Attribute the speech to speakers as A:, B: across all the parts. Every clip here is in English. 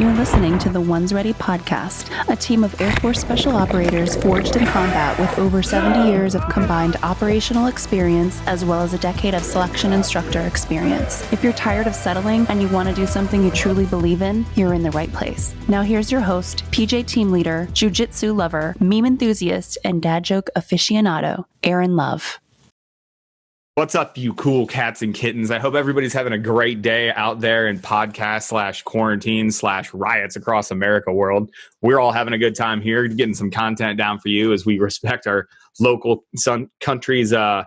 A: You're listening to the OnesReady podcast, a team of Air Force Special Operators forged in combat with over 70 years of combined operational experience as well as a decade of selection instructor experience. If you're tired of settling and you want to do something you truly believe in, you're in the right place. Now here's your host, PJ team leader, jiu-jitsu lover, meme enthusiast, and dad joke aficionado, Aaron Love.
B: What's up, you cool cats and kittens? I hope everybody's having a great day out there in podcast/quarantine/riots across America world. We're all having a good time here, getting some content down for you as we respect our local countries or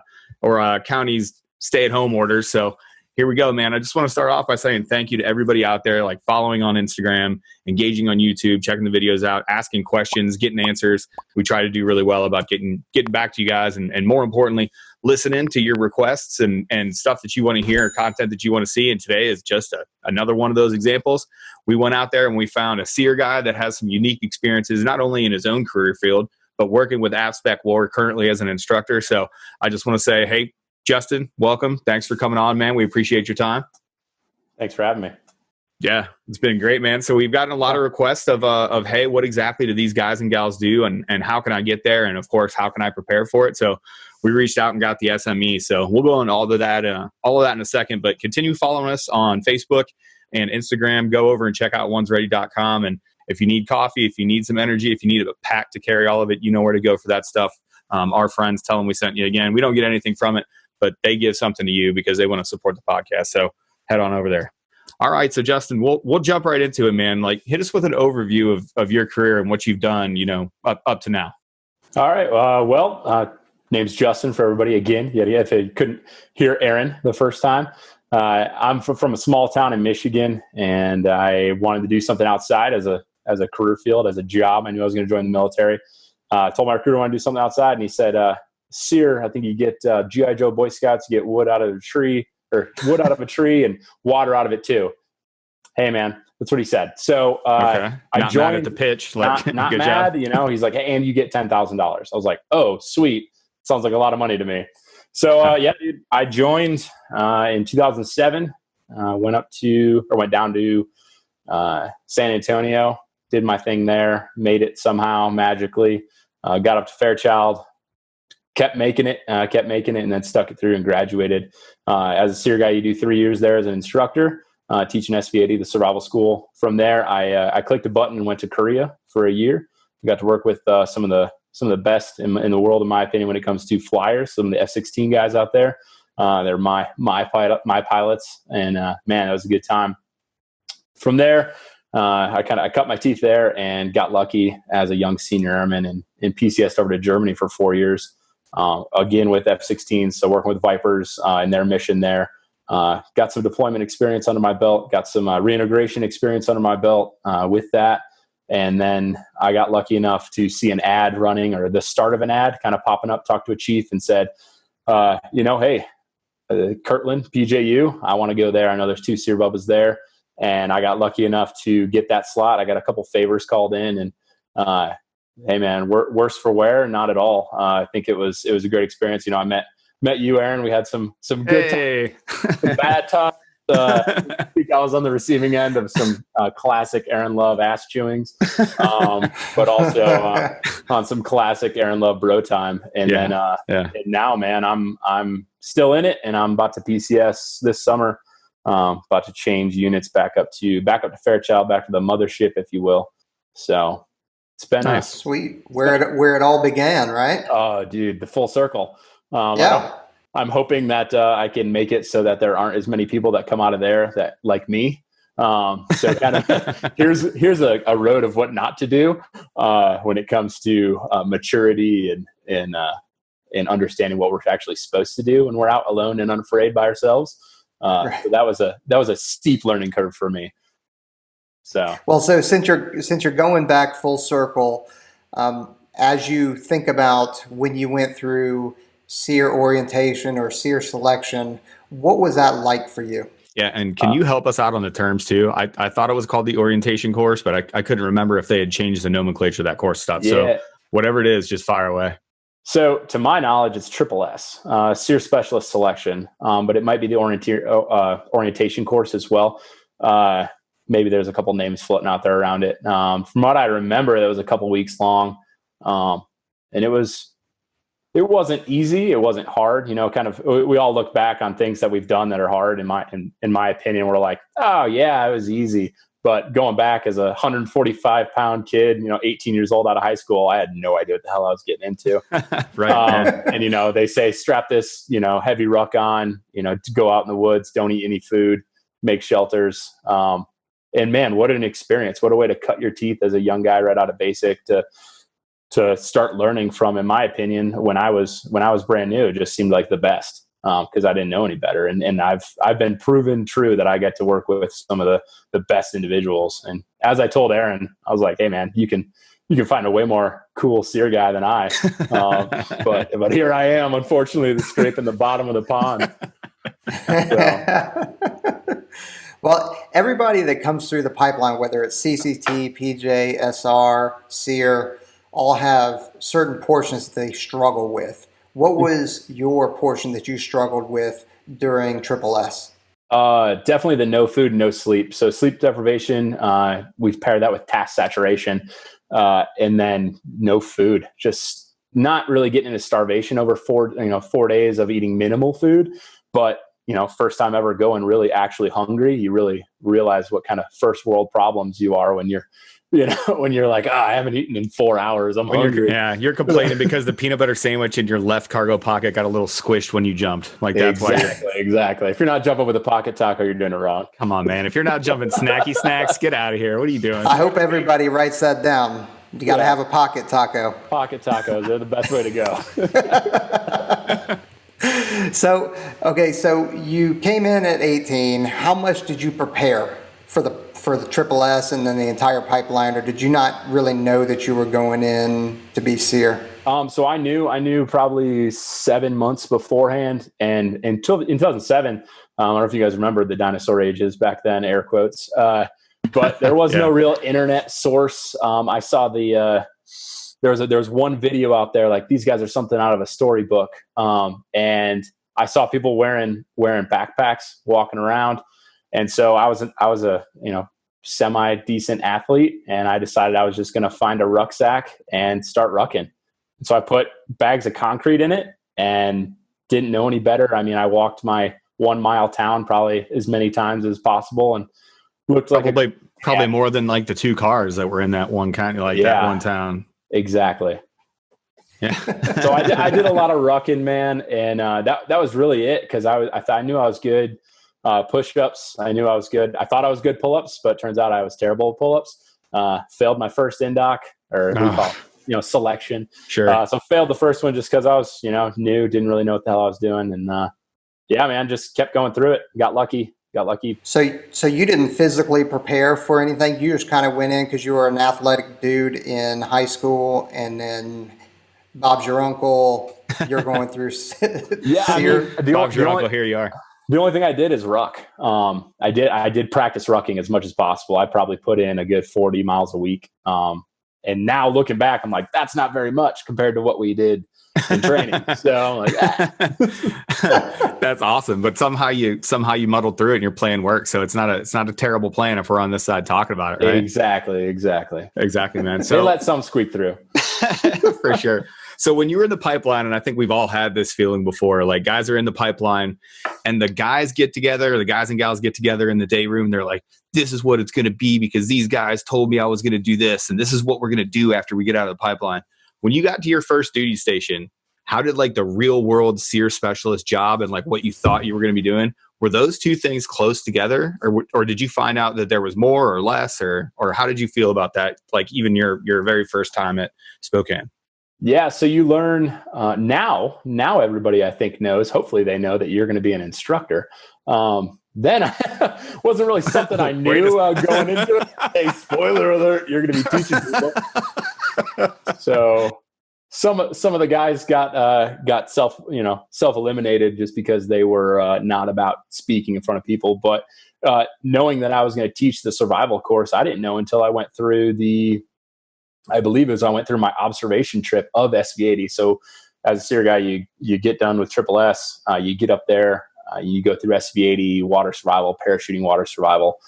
B: counties' stay-at-home orders. So here we go, man. I just want to start off by saying thank you to everybody out there, like following on Instagram, engaging on YouTube, checking the videos out, asking questions, getting answers. We try to do really well about getting back to you guys, and more importantly, listening to your requests and stuff that you want to hear, content that you want to see. And today is just another one of those examples. We went out there and we found a SERE guy that has some unique experiences, not only in his own career field, but working with AFSPECWAR currently as an instructor. So I just want to say, hey, Justin, welcome. Thanks for coming on, man. We appreciate your time.
C: Thanks for having me.
B: Yeah, it's been great, man. So we've gotten a lot of requests of hey, what exactly do these guys and gals do, and how can I get there? And of course, how can I prepare for it? So we reached out and got the SME. So we'll go into all of that in a second, but continue following us on Facebook and Instagram. Go over and check out OnesReady.com. And if you need coffee, if you need some energy, if you need a pack to carry all of it, you know where to go for that stuff. Our friends, tell them we sent you. Again, we don't get anything from it, but they give something to you because they want to support the podcast. So head on over there. All right. So Justin, we'll jump right into it, man. Like, hit us with an overview of your career and what you've done, up to now.
C: All right. Name's Justin for everybody again. Yeah. If you couldn't hear Aaron the first time, I'm from a small town in Michigan, and I wanted to do something outside as a career field, as a job. I knew I was going to join the military. I told my recruiter I want to do something outside, and he said, SERE, I think you get G.I. Joe Boy Scouts, you get wood out of a tree and water out of it too. Hey man, that's what he said. So
B: okay.
C: I
B: not
C: joined
B: mad at the pitch, like
C: not
B: good
C: mad,
B: job.
C: he's like, hey, and you get $10,000. I was like, oh, sweet. Sounds like a lot of money to me. So dude, I joined in 2007. Went down to San Antonio, did my thing there, made it somehow magically, got up to Fairchild, kept making it, and then stuck it through and graduated. As a SERE guy, you do 3 years there as an instructor, teaching SV80, the survival school. From there, I clicked a button and went to Korea for a year. I got to work with some of the best in the world, in my opinion, when it comes to flyers. Some of the F-16 guys out there, they're my pilots, and man, that was a good time. From there, I cut my teeth there and got lucky as a young senior airman and PCS'd over to Germany for 4 years. Again with F-16, so working with Vipers and their mission there. Got some deployment experience under my belt, got some reintegration experience under my belt with that. And then I got lucky enough to see an ad running, or the start of an ad kind of popping up, talked to a chief and said, hey, Kirtland, PJU, I want to go there. I know there's 2 SERE Bubbas there. And I got lucky enough to get that slot. I got a couple favors called in, and hey man, worse for wear? Not at all. I think it was a great experience. I met you, Aaron. We had some good times, some bad times. I think I was on the receiving end of some classic Aaron Love ass chewings, but also on some classic Aaron Love bro time. And then and now, man, I'm still in it, and I'm about to PCS this summer. About to change units back up to Fairchild, back to the mothership, if you will. So it's been
D: nice. Sweet. Where it all began, right?
C: Oh, dude, the full circle. I'm hoping that I can make it so that there aren't as many people that come out of there that like me. So kind of here's a road of what not to do when it comes to maturity and understanding what we're actually supposed to do when we're out alone and unafraid by ourselves.
D: Right.
C: So that was a steep learning curve for me. So
D: since you're going back full circle, as you think about when you went through SERE orientation or SERE selection, what was that like for you?
B: Yeah, and can you help us out on the terms too? I thought it was called the orientation course, but I couldn't remember if they had changed the nomenclature of that course stuff. Yeah. So whatever it is, just fire away.
C: So to my knowledge, it's SSS, SERE Specialist Selection, but it might be the orientation course as well. maybe there's a couple names floating out there around it. From what I remember, it was a couple weeks long. And it wasn't easy. It wasn't hard, kind of, we all look back on things that we've done that are hard. In my opinion, we're like, oh yeah, it was easy. But going back as a 145-pound kid, 18 years old out of high school, I had no idea what the hell I was getting into.
B: Right.
C: And, they say, strap this, heavy ruck on, to go out in the woods, don't eat any food, make shelters. And man, what an experience. What a way to cut your teeth as a young guy right out of basic to start learning from, in my opinion, when I was brand new. It just seemed like the best. Because I didn't know any better. And I've been proven true that I get to work with some of the best individuals. And as I told Aaron, I was like, hey man, you can find a way more cool SERE guy than I. But here I am, unfortunately, scraping the bottom of the pond. So.
D: Well, everybody that comes through the pipeline, whether it's CCT, PJ, SR, SERE, all have certain portions that they struggle with. What was your portion that you struggled with during SSS?
C: Definitely the no food, no sleep. So sleep deprivation, we've paired that with task saturation, and then no food. Just not really getting into starvation over 4 days of eating minimal food. But, first time ever going really actually hungry, you really realize what kind of first world problems you are when you're when you're like, I haven't eaten in 4 hours. I'm hungry.
B: You're complaining because the peanut butter sandwich in your left cargo pocket got a little squished when you jumped. Like that's
C: exactly. If you're not jumping with a pocket taco, you're doing it wrong.
B: Come on, man. If you're not jumping snacky snacks, get out of here. What are you doing?
D: I hope everybody writes that down. You got to have a pocket taco.
C: Pocket tacos, they're the best way to
D: go. So you came in at 18. How much did you prepare for the SSS and then the entire pipeline, or did you not really know that you were going in to be SERE?
C: So I knew probably 7 months beforehand, and in 2007, I don't know if you guys remember the dinosaur ages back then, air quotes, but there was no real internet source. I saw there was one video out there, like these guys are something out of a storybook, and I saw people wearing backpacks, walking around. And so I was a semi decent athlete, and I decided I was just going to find a rucksack and start rucking. So I put bags of concrete in it and didn't know any better. I mean, I walked my 1 mile town probably as many times as possible, and looked
B: probably more than like the 2 cars that were in that one kind of that one town.
C: Exactly.
B: Yeah.
C: So I did a lot of rucking, man, and that was really it, because I knew I was good. Push-ups, I knew I was good. I thought I was good pull-ups, but it turns out I was terrible at pull-ups. Failed my first indoc, or we call it, selection.
B: Sure.
C: So failed the first one just because I was, new, didn't really know what the hell I was doing, and man, just kept going through it. Got lucky.
D: So you didn't physically prepare for anything. You just kind of went in because you were an athletic dude in high school, and then Bob's your uncle. You're going through.
B: Bob's your uncle. Here you are.
C: The only thing I did is ruck. I did practice rucking as much as possible. I probably put in a good 40 miles a week. And now looking back, I'm like, that's not very much compared to what we did in training. So I'm like,
B: That's awesome. But somehow you muddled through it and your plan worked. So it's not a terrible plan if we're on this side talking about it, right?
C: Exactly,
B: man. So
C: they let some squeak through.
B: For sure. So when you were in the pipeline, and I think we've all had this feeling before, like guys are in the pipeline and the guys and gals get together in the day room. They're like, this is what it's going to be because these guys told me I was going to do this. And this is what we're going to do after we get out of the pipeline. When you got to your first duty station, how did like the real world SERE specialist job and like what you thought you were going to be doing, were those two things close together, or did you find out that there was more or less, or how did you feel about that? Like even your very first time at Spokane?
C: Yeah. So you learn now everybody I think knows, hopefully they know that you're going to be an instructor. Then wasn't really something I knew going into it. Hey, spoiler alert, you're going to be teaching people. So some of the guys got self eliminated just because they were not about speaking in front of people. But knowing that I was going to teach the survival course, I didn't know until I went through I went through my observation trip of SV80. So as a SERE guy, you get done with SSS, you get up there, you go through SV80, water survival, parachuting water survival.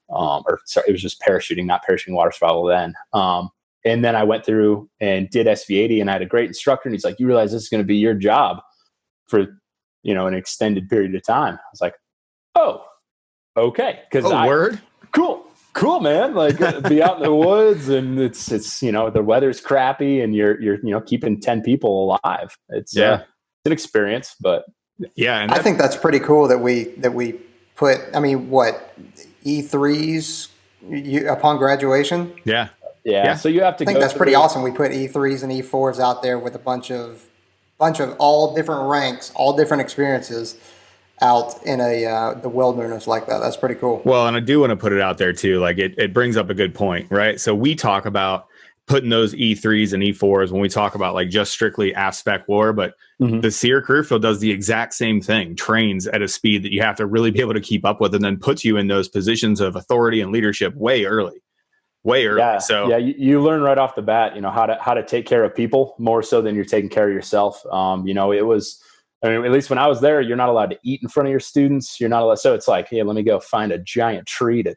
C: or sorry, it was just parachuting, not parachuting water survival then. And then I went through and did SV80, and I had a great instructor, and he's like, you realize this is going to be your job for, an extended period of time. I was like, oh, okay.
B: Word.
C: Cool, man. Like be out in the woods, and it's, the weather's crappy, and you're keeping 10 people alive. It's an experience, but
B: yeah. And
D: I think that's pretty cool that we put, E3s upon graduation.
B: Yeah.
C: Yeah. So you have to
D: I think that's pretty awesome. We put E3s and E4s out there with a bunch of all different ranks, all different experiences out in the wilderness like that. That's pretty cool.
B: Well, and I do want to put it out there too. Like it brings up a good point, right? So we talk about putting those E3s and E4s when we talk about like just strictly AFSPECWAR, but the SERE career field does the exact same thing, trains at a speed that you have to really be able to keep up with, and then puts you in those positions of authority and leadership way early.
C: Yeah.
B: So
C: you learn right off the bat, how to take care of people more so than you're taking care of yourself. It was, at least when I was there, you're not allowed to eat in front of your students. You're not allowed. So it's like, hey, let me go find a giant tree to,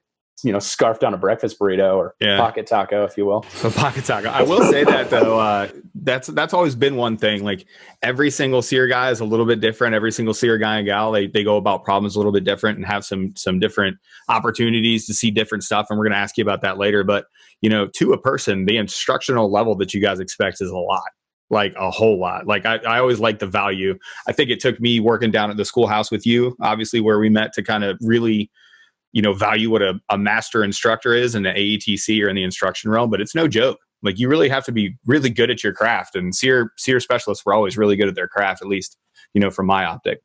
C: scarf down a breakfast burrito or pocket taco, if you will.
B: A pocket taco. I will say that though, that's always been one thing. Like every single SERE guy is a little bit different. Every single SERE guy and gal, they go about problems a little bit different and have some different opportunities to see different stuff. And we're going to ask you about that later. But, to a person, the instructional level that you guys expect is a lot. Like a whole lot. Like I always like the value. I think it took me working down at the schoolhouse with you, obviously, where we met, to kind of really, value what a master instructor is in the AETC or in the instruction realm. But it's no joke. Like you really have to be really good at your craft. And SERE specialists were always really good at their craft, at least, from my optic.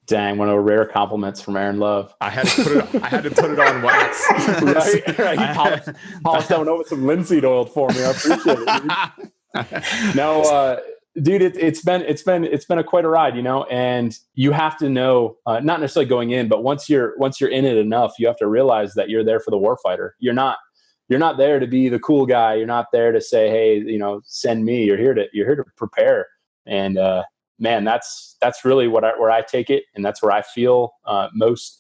C: Dang, one of the rare compliments from Aaron Love.
B: I had to put it on wax.
C: right. He polished that one over with some linseed oil for me. I appreciate it. No, dude, it's been quite a ride, and you have to know, not necessarily going in, but once you're in it enough, you have to realize that you're there for the warfighter. You're not there to be the cool guy. You're not there to say, hey, send me. You're here to prepare. And man, that's really where I take it, and that's where I feel most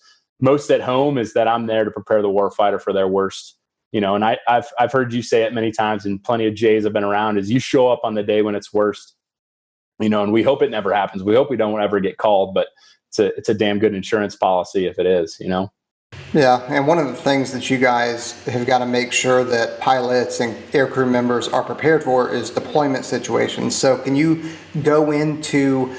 C: at home, is that I'm there to prepare the warfighter for their worst. And I've heard you say it many times, and plenty of J's I've been around, is you show up on the day when it's worst, and we hope it never happens. We hope we don't ever get called, but it's a damn good insurance policy if it is,
D: Yeah, and one of the things that you guys have got to make sure that pilots and aircrew members are prepared for is deployment situations. So can you go into,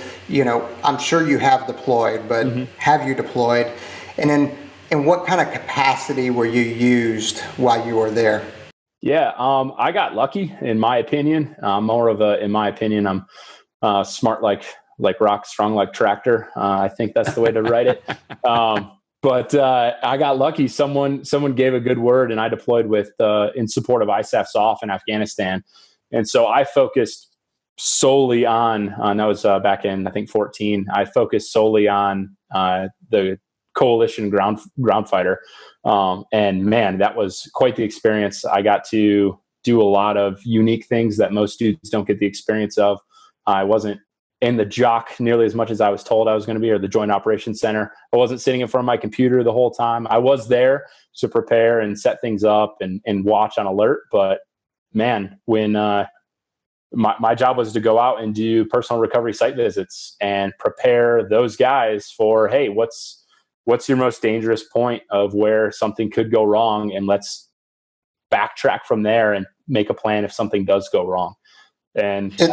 D: I'm sure you have deployed, but have you deployed? And then in what kind of capacity were you used while you were there?
C: Yeah, I got lucky, in my opinion. I'm smart like rock, strong like tractor. I think that's the way to write it. But I got lucky. Someone gave a good word, and I deployed with in support of ISAF SOF in Afghanistan. And so I focused solely on that was back in, I think, 2014. I focused solely on the coalition ground fighter. And man, that was quite the experience. I got to do a lot of unique things that most students don't get the experience of. I wasn't in the jock nearly as much as I was told I was going to be, or the Joint Operations Center. I wasn't sitting in front of my computer the whole time. I was there to prepare and set things up and watch on alert. But man, when my job was to go out and do personal recovery site visits and prepare those guys for, hey, what's your most dangerous point of where something could go wrong, and let's backtrack from there and make a plan if something does go wrong. And go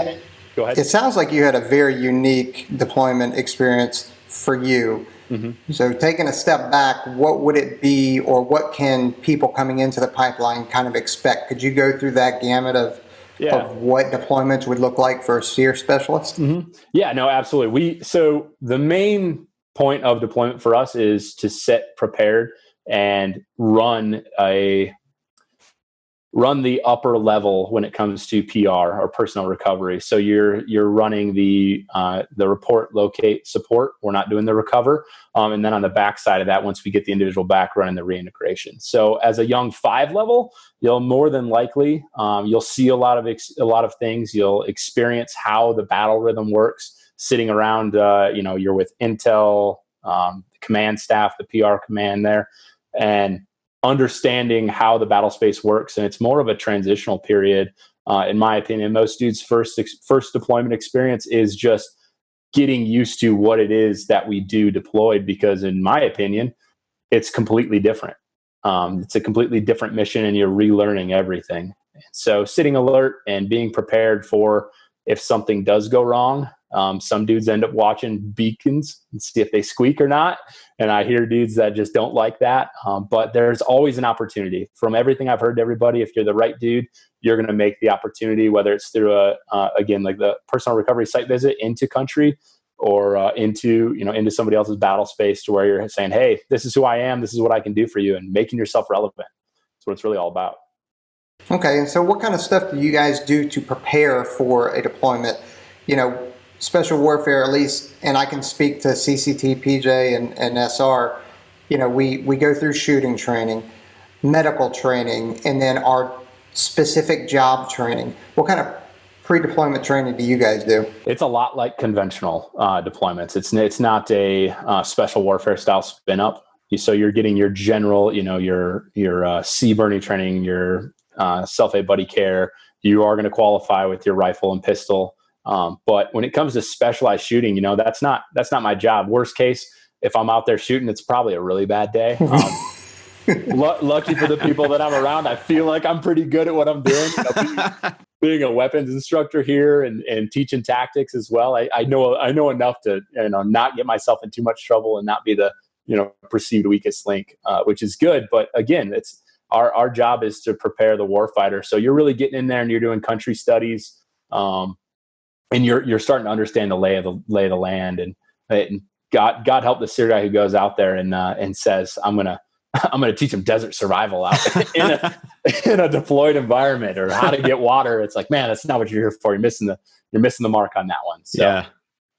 C: ahead.
D: It sounds like you had a very unique deployment experience for you. So taking a step back, what would it be, or what can people coming into the pipeline kind of expect? Could you go through that gamut of what deployments would look like for a SERE specialist?
C: Yeah, no, absolutely. So the main point of deployment for us is to sit prepared and run the upper level when it comes to PR or personal recovery. So you're running the report, locate, support. We're not doing the recover. And then on the back side of that, once we get the individual back, running the reintegration. So as a young 5 level, you'll more than likely, you'll see a lot of things. You'll experience how the battle rhythm works sitting around, you're with intel, command staff, the PR command there. And understanding how the battle space works. And it's more of a transitional period. In my opinion, most dudes' first deployment experience is just getting used to what it is that we do deployed, because in my opinion, it's completely different. It's a completely different mission, and you're relearning everything. So sitting alert and being prepared for if something does go wrong. Some dudes end up watching beacons and see if they squeak or not. And I hear dudes that just don't like that. But there's always an opportunity. From everything I've heard to everybody, if you're the right dude, you're going to make the opportunity, whether it's through again, like the personal recovery site visit into country, or into somebody else's battle space, to where you're saying, hey, this is who I am. This is what I can do for you, and making yourself relevant. That's what it's really all about.
D: Okay, and so what kind of stuff do you guys do to prepare for a deployment? Special warfare, at least, and I can speak to CCT, PJ, and SR. We go through shooting training, medical training, and then our specific job training. What kind of pre-deployment training do you guys do? It's
C: a lot like conventional deployments. It's not a special warfare style spin up. So you're getting your general, your sea burning training, your self-aid buddy care. You are going to qualify with your rifle and pistol. But when it comes to specialized shooting, that's not my job. Worst case, if I'm out there shooting, it's probably a really bad day. Lucky for the people that I'm around, I feel like I'm pretty good at what I'm doing. Being a weapons instructor here and teaching tactics as well, I know enough to not get myself in too much trouble and not be the perceived weakest link, which is good. But again, it's our job is to prepare the warfighter. So you're really getting in there and you're doing country studies, and you're starting to understand the lay of the land. And God help the SERE guy who goes out there and says, I'm gonna teach them desert survival out in a deployed environment, or how to get water. It's like, man, that's not what you're here for. You're missing the mark on that one. So.
B: Yeah.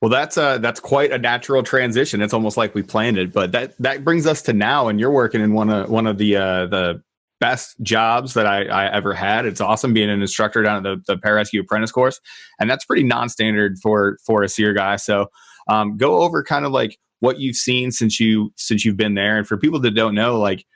B: Well, that's quite a natural transition. It's almost like we planned it, but that brings us to now, and you're working in one of the best jobs that I ever had. It's awesome being an instructor down at the Pararescue apprentice course, and that's pretty non-standard for a SERE guy. So go over kind of like what you've seen since you've been there, and for people that don't know, like,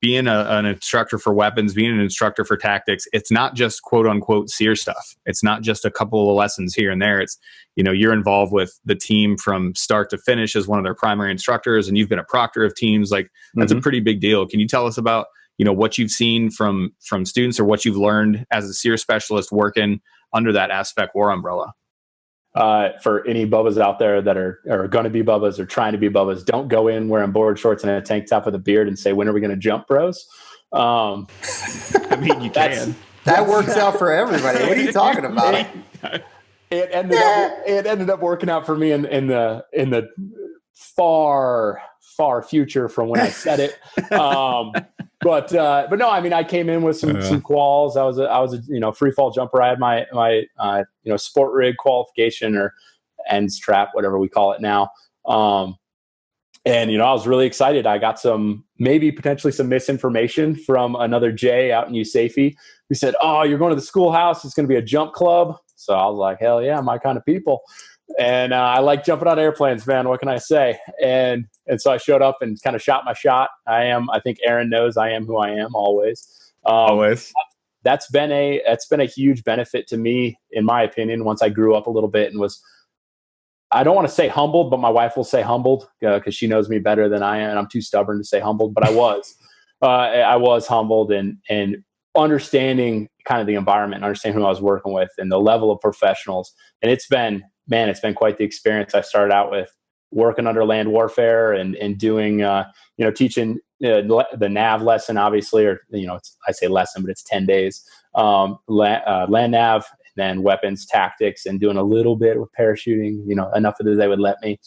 B: being an instructor for weapons, being an instructor for tactics, it's not just quote unquote SERE stuff. It's not just a couple of lessons here and there. It's, you're involved with the team from start to finish as one of their primary instructors, and you've been a proctor of teams. Like, that's a pretty big deal. Can you tell us about, what you've seen from students, or what you've learned as a SERE specialist working under that AFSPECWAR umbrella?
C: For any bubbas out there that are going to be bubbas or trying to be bubbas, don't go in wearing board shorts and a tank top with a beard and say, when are we going to jump, bros?
B: I mean, you can.
D: That works out for everybody. What are you talking about?
C: It ended up working out for me in the far future from when I said it. But no, I mean, I came in with some quals. I was a free fall jumper. I had my sport rig qualification, or ends trap, whatever we call it now. And I was really excited. I got potentially some misinformation from another Jay out in USAF who said, "Oh, you're going to the schoolhouse. It's going to be a jump club." So I was like, "Hell yeah, my kind of people." And I like jumping out of airplanes, man. What can I say? And so I showed up and kind of shot my shot. I think Aaron knows I am who I am always.
B: Always.
C: That's been a huge benefit to me, in my opinion, once I grew up a little bit and was, I don't want to say humbled, but my wife will say humbled because she knows me better than I am. And I'm too stubborn to say humbled, but I was humbled and understanding kind of the environment, understanding who I was working with and the level of professionals. And it's been quite the experience. I started out with working under land warfare and doing, teaching the NAV lesson, obviously, or, I say lesson, but it's 10 days, land nav, and then weapons tactics, and doing a little bit with parachuting, enough of it they would let me.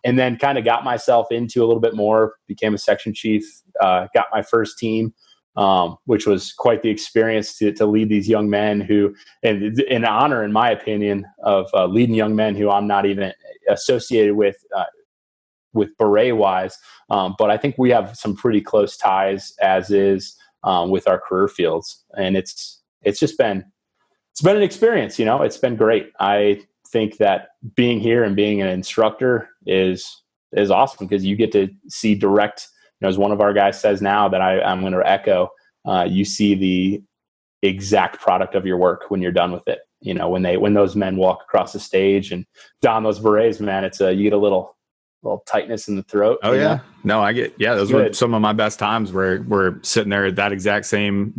C: And then kind of got myself into a little bit more, became a section chief, got my first team, which was quite the experience to lead these young men who, and an honor, in my opinion, of leading young men who I'm not even associated with beret wise. But I think we have some pretty close ties as is with our career fields. And it's been an experience, it's been great. I think that being here and being an instructor is awesome because you get to see direct as one of our guys says now that I'm going to echo, you see the exact product of your work when you're done with it. When those men walk across the stage and don those berets, man, you get a little tightness in the throat.
B: Oh yeah. No, those were some of my best times where we're sitting there at that exact same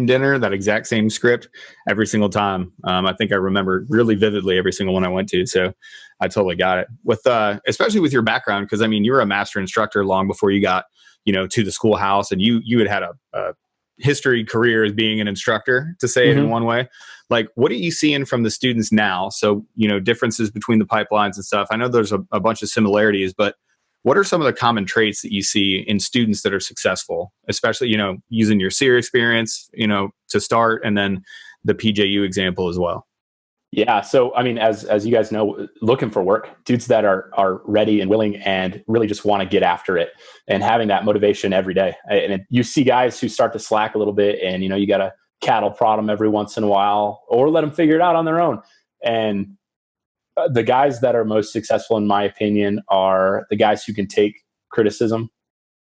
B: dinner, that exact same script every single time. I think I remember really vividly every single one I went to. So I totally got it with, especially with your background. Cause I mean, you were a master instructor long before you got, to the schoolhouse, and you had a history career as being an instructor, to say it in one way. Like, what are you seeing from the students now? So, differences between the pipelines and stuff. I know there's a bunch of similarities, but what are some of the common traits that you see in students that are successful, especially, using your SERE experience, to start, and then the PJU example as well?
C: Yeah. So, I mean, as you guys know, looking for work, dudes that are ready and willing and really just want to get after it and having that motivation every day. And you see guys who start to slack a little bit, and, you got to cattle prod them every once in a while, or let them figure it out on their own. And the guys that are most successful, in my opinion, are the guys who can take criticism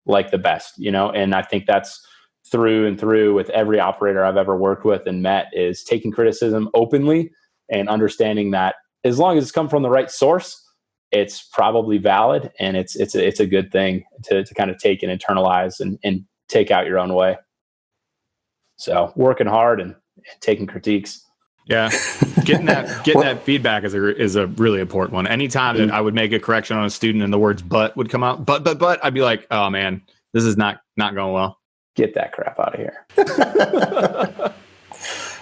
C: like the best, and I think that's through and through with every operator I've ever worked with and met, is taking criticism openly and understanding that as long as it's come from the right source, it's probably valid, and it's a good thing to kind of take and internalize and take out your own way. So working hard and taking critiques.
B: Yeah, getting that feedback is a really important one. Anytime that I would make a correction on a student and the words "but" would come out, but I'd be like, oh man, this is not going well.
C: Get that crap out of here.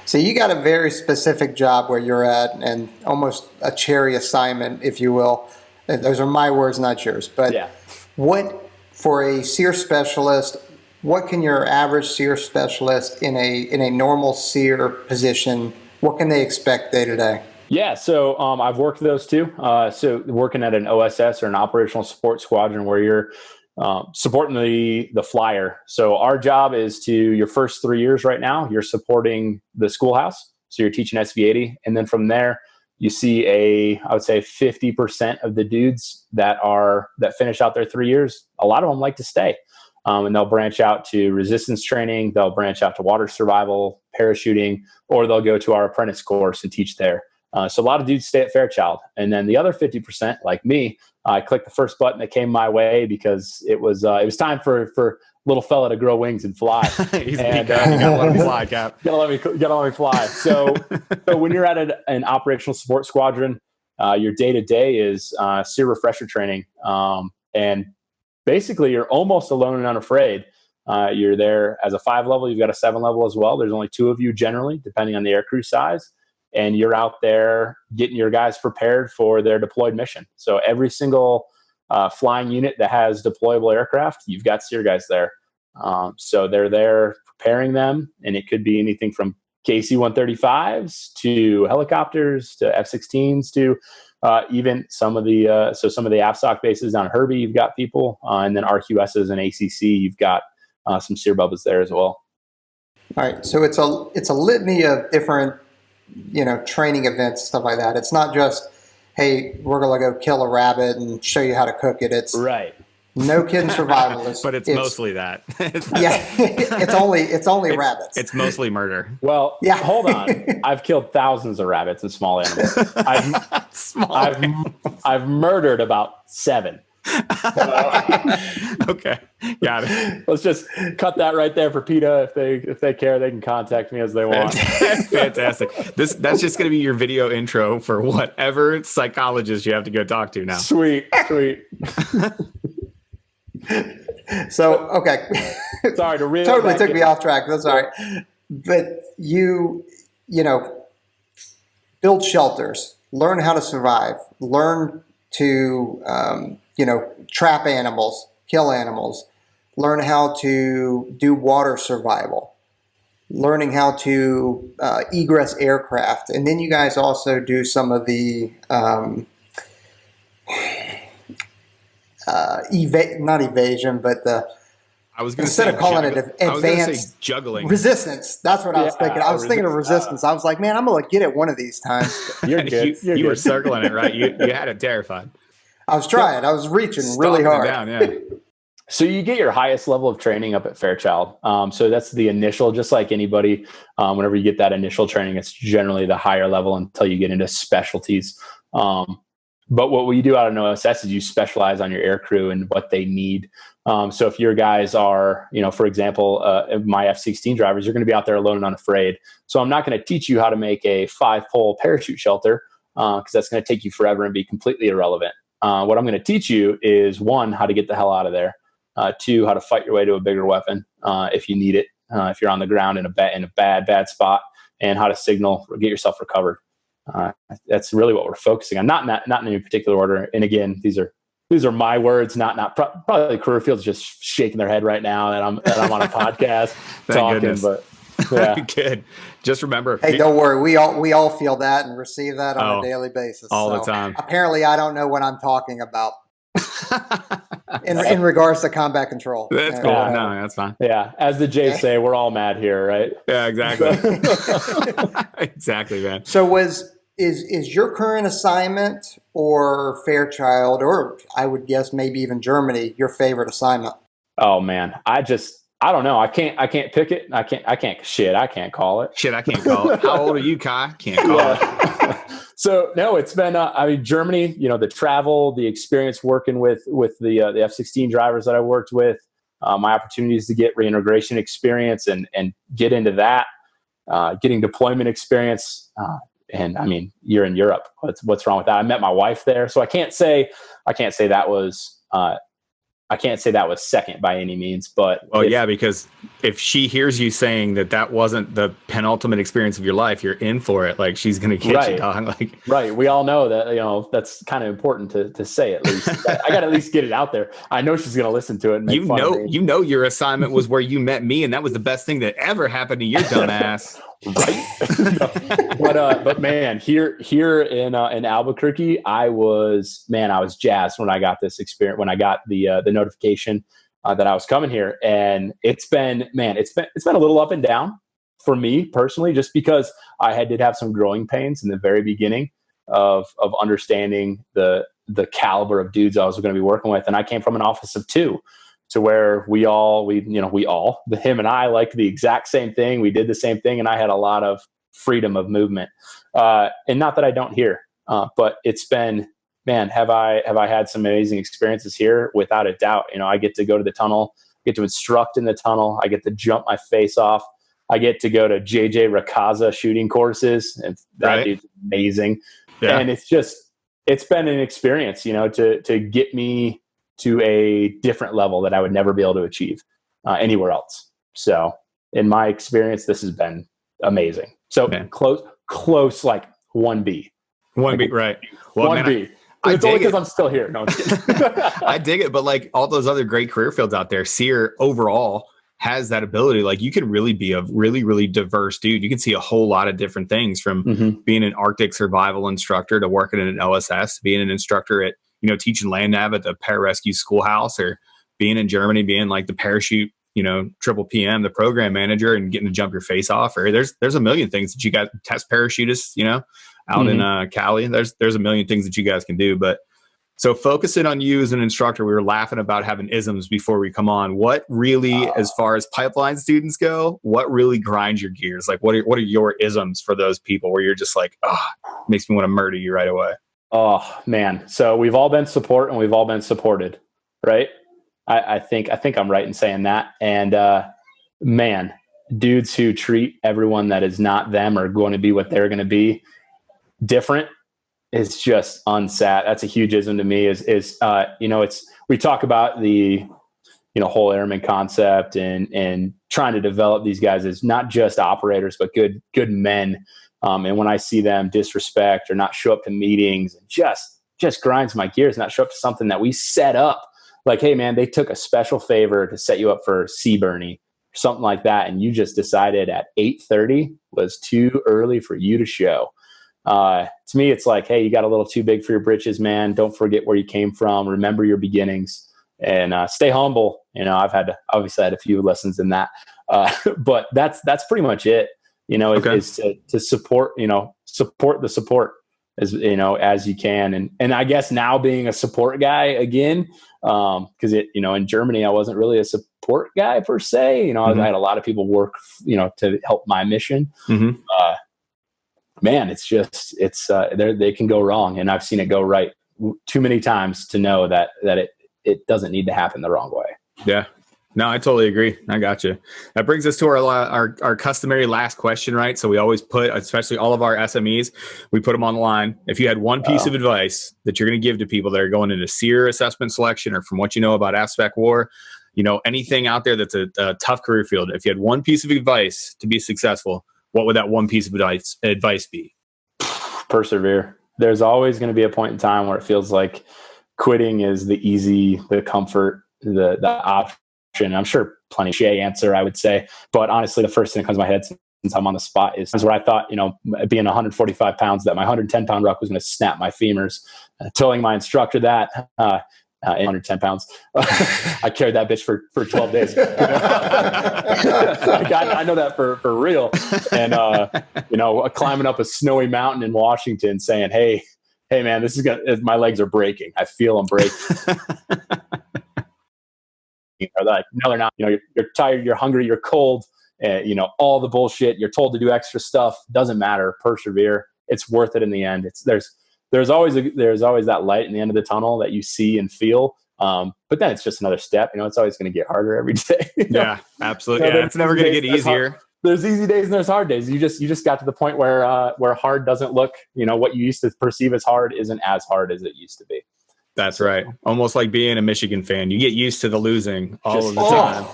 D: So you got a very specific job where you're at, and almost a cherry assignment, if you will. Those are my words, not yours. But yeah. What, for a SERE specialist, what can your average SERE specialist in a normal SERE position, what can they expect day to day?
C: Yeah, so I've worked those too. So working at an OSS, or an operational support squadron, where you're supporting the flyer. So our job is to, your first 3 years right now, you're supporting the schoolhouse. So you're teaching SV80. And then from there, you see I would say 50% of the dudes that finish out their 3 years, a lot of them like to stay. And they'll branch out to resistance training. They'll branch out to water survival, parachuting, or they'll go to our apprentice course and teach there. So a lot of dudes stay at Fairchild. And then the other 50%, like me, I clicked the first button that came my way because it was time for little fella to grow wings and fly.
B: You gotta let me fly, Cap.
C: Gotta let me fly. So when you're at an operational support squadron, your day to day is SERE refresher training, and basically you're almost alone and unafraid. You're there as a 5 level. You've got a 7 level as well. There's only 2 of you generally, depending on the aircrew size. And you're out there getting your guys prepared for their deployed mission. So every single flying unit that has deployable aircraft, you've got SERE guys there. So they're there preparing them. And it could be anything from KC-135s to helicopters to F-16s to even some of the AFSOC bases down at Herbie, you've got people. And then RQSs and ACC, you've got some SERE bubbas there as well.
D: All right. So it's a litany of different training events, stuff like that. It's not just, hey, we're going to go kill a rabbit and show you how to cook it. It's
C: right.
D: No kidding survivalist.
B: But it's mostly that.
D: Yeah. It's only rabbits.
B: It's mostly murder.
C: Well, yeah. Hold on. I've killed thousands of rabbits and small animals. I've murdered about 7.
B: Okay, got it.
C: Let's just cut that right there for PETA. If they care, they can contact me as they want.
B: Fantastic. That's just going to be your video intro for whatever psychologist you have to go talk to now.
C: Sweet.
D: So okay,
C: sorry to really
D: totally took me off track. That's all right. But you build shelters, learn how to survive, learn to trap animals, kill animals, learn how to do water survival, learning how to egress aircraft. And then you guys also do some of the not evasion, but
B: I was going to
D: instead
B: say
D: of calling it advanced
B: juggling
D: resistance. That's what I was thinking. I was thinking of resistance. I was like, man, I'm going to get it one of these times.
C: You're good.
B: You were circling it, right? You had it terrified.
D: I was trying. I was reaching really hard.
B: Down, yeah.
C: So you get your highest level of training up at Fairchild. So that's the initial, just like anybody, whenever you get that initial training, it's generally the higher level until you get into specialties. But what we do out of OSS is you specialize on your air crew and what they need. So if your guys are, for example, my F-16 drivers, you're going to be out there alone and unafraid. So I'm not going to teach you how to make a 5-pole parachute shelter because that's going to take you forever and be completely irrelevant. What I'm going to teach you is 1, how to get the hell out of there. 2, how to fight your way to a bigger weapon if you need it, if you're on the ground in a bad spot, and how to signal or get yourself recovered. That's really what we're focusing on, not in any particular order. And again, these are my words, probably the career field's just shaking their head right now that I'm on a podcast talking,
B: goodness.
C: But yeah.
B: Good. Just remember.
D: Hey, don't worry. We all feel that and receive that on a daily basis.
B: All the time.
D: Apparently, I don't know what I'm talking about in regards to combat control.
B: That's cool. No, that's fine.
C: Yeah. As the Jays say, we're all mad here, right?
B: Yeah, exactly. Exactly, man.
D: So is your current assignment or Fairchild, or I would guess maybe even Germany, your favorite assignment?
C: Oh man, I don't know. I can't pick it. I can't call it.
B: Shit, I can't call it. How old are you, Kai? Can't call it.
C: So no, it's been, Germany, the travel, the experience working with the F-16 drivers that I worked with, my opportunities to get reintegration experience and get into that, getting deployment experience. And I mean, you're in Europe. What's wrong with that? I met my wife there. So I can't say that was, second by any means, but
B: because if she hears you saying that wasn't the penultimate experience of your life, you're in for it. Like she's going to get you, dog.
C: Right. We all know that, that's kind of important to say at least. I got to at least get it out there. I know she's going to listen to it. And make fun of me. Your assignment
B: was where you met me, and that was the best thing that ever happened to your dumb ass.
C: Right. But man, here in Albuquerque, I was jazzed when I got this experience, when I got the notification that I was coming here. And it's been a little up and down for me personally, just because I did have some growing pains in the very beginning of understanding the caliber of dudes I was going to be working with. And I came from an office of 2. To where him and I liked the exact same thing. We did the same thing, and I had a lot of freedom of movement. And not that I don't here, but it's been, man, have I had some amazing experiences here? Without a doubt. I get to go to the tunnel, get to instruct in the tunnel. I get to jump my face off. I get to go to JJ Rakaza shooting courses, and that dude's amazing. Yeah. And it's been an experience, to get me to a different level that I would never be able to achieve anywhere else. So in my experience, this has been amazing. So close, like 1B.
B: 1B, right. Well,
C: 1B. It's only because I'm still here. No, I'm kidding.
B: I dig it. But like all those other great career fields out there, SERE overall has that ability. Like you can really be a really, really diverse dude. You can see a whole lot of different things, from being an Arctic survival instructor to working in an OSS, to being an instructor at, teaching land nav at the Pararescue schoolhouse, or being in Germany, being like the parachute, triple PM, the program manager, and getting to jump your face off. Or there's a million things that you guys, test parachutists, out in Cali. There's a million things that you guys can do. But so focusing on you as an instructor, we were laughing about having isms before we come on. What really, as far as pipeline students go, what really grinds your gears? Like what are your isms for those people where you're just like, makes me want to murder you right away?
C: Oh man. So we've all been support and we've all been supported, right? I think I'm right in saying that. And man, dudes who treat everyone that is not them or going to be what they're going to be different is just unsat. That's a huge ism to me. We talk about the whole airman concept and trying to develop these guys as not just operators but good men. And when I see them disrespect or not show up to meetings, and just grinds my gears, not show up to something that we set up. Like, hey man, they took a special favor to set you up for CBRNE or something like that, and you just decided at 8:30 was too early for you to show. To me, it's like, hey, you got a little too big for your britches, man. Don't forget where you came from. Remember your beginnings, and stay humble. I've had a few lessons in that, but that's pretty much it. Is to support, support the support. as you can. And I guess now being a support guy again, because in Germany I wasn't really a support guy per se. I had a lot of people work to help my mission. Man, they can go wrong, and I've seen it go right too many times to know that it doesn't need to happen the wrong way.
B: Yeah. No, I totally agree. I got you. That brings us to our customary last question, right? So we always put, especially all of our SMEs, we put them on the line. If you had one piece of advice that you're going to give to people that are going into SERE assessment selection, or from what you know about AFSPECWAR, anything out there that's a tough career field, if you had one piece of advice to be successful, what would that one piece of advice be?
C: Persevere. There's always going to be a point in time where it feels like quitting is the comfort, the option. I'm sure plenty cliche answer, I would say. But honestly, the first thing that comes to my head since I'm on the spot is where I thought, being 145 pounds, that my 110-pound ruck was going to snap my femurs. Telling my instructor that, 110 pounds, I carried that bitch for 12 days. I know that for real. And, climbing up a snowy mountain in Washington saying, hey, man, this is my legs are breaking. I feel them breaking. Like, no, they're not. You're tired, you're hungry, you're cold, all the bullshit. You're told to do extra stuff. Doesn't matter. Persevere. It's worth it in the end. There's always that light in the end of the tunnel that you see and feel. But then it's just another step. It's always going to get harder every day.
B: Yeah, absolutely. Yeah, it's never going to get easier.
C: There's easy days and there's hard days. You just got to the point where hard doesn't look. what you used to perceive as hard isn't as hard as it used to be.
B: That's right. Almost like being a Michigan fan. You get used to the losing all of the time.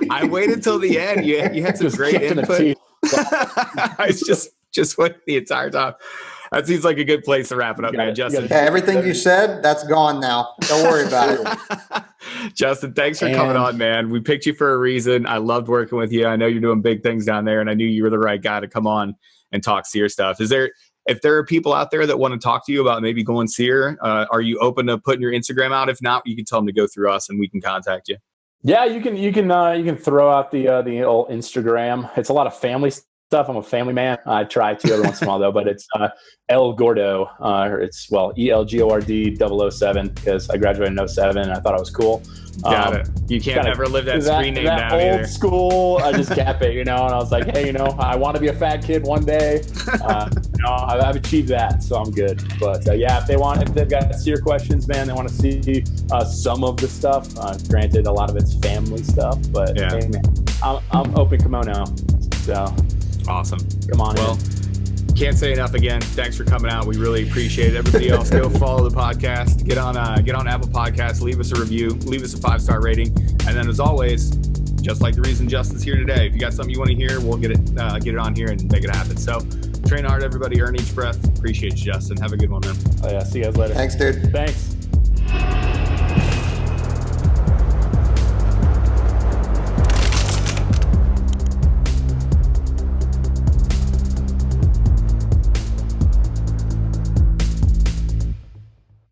B: I waited till the end. You had some great input. I just went the entire time. That seems like a good place to wrap it up, man. Justin.
D: Yeah, everything you said, that's gone now. Don't worry about it.
B: Justin, thanks for coming on, man. We picked you for a reason. I loved working with you. I know you're doing big things down there, and I knew you were the right guy to come on and talk SERE stuff. If there are people out there that want to talk to you about maybe going SERE, are you open to putting your Instagram out? If not, you can tell them to go through us and we can contact you.
C: Yeah, you can throw out the old Instagram. It's a lot of family stuff. I'm a family man. I try to every once in a while though, but it's El Gordo. It's ELGORD 007 because I graduated in 07 and I thought I was cool.
B: Got it. You can't ever live that screen name down
C: old
B: either.
C: School. I just kept it, and I was like, hey, I want to be a fat kid one day. I've achieved that, so I'm good. But if they've got SERE questions, man, they want to see some of the stuff. Granted, a lot of it's family stuff, but
B: yeah.
C: Hey, man, I'm open kimono. So
B: awesome.
C: Come on.
B: Well, can't say enough again. Thanks for coming out. We really appreciate it. Everybody else, go follow the podcast. Get on Apple Podcasts. Leave us a review. Leave us a 5-star rating. And then, as always, just like the reason Justin's here today, if you got something you want to hear, we'll get it on here and make it happen. So, train hard, everybody. Earn each breath. Appreciate you, Justin. Have a good one, man.
C: Oh yeah. See you guys later.
D: Thanks, dude.
C: Thanks.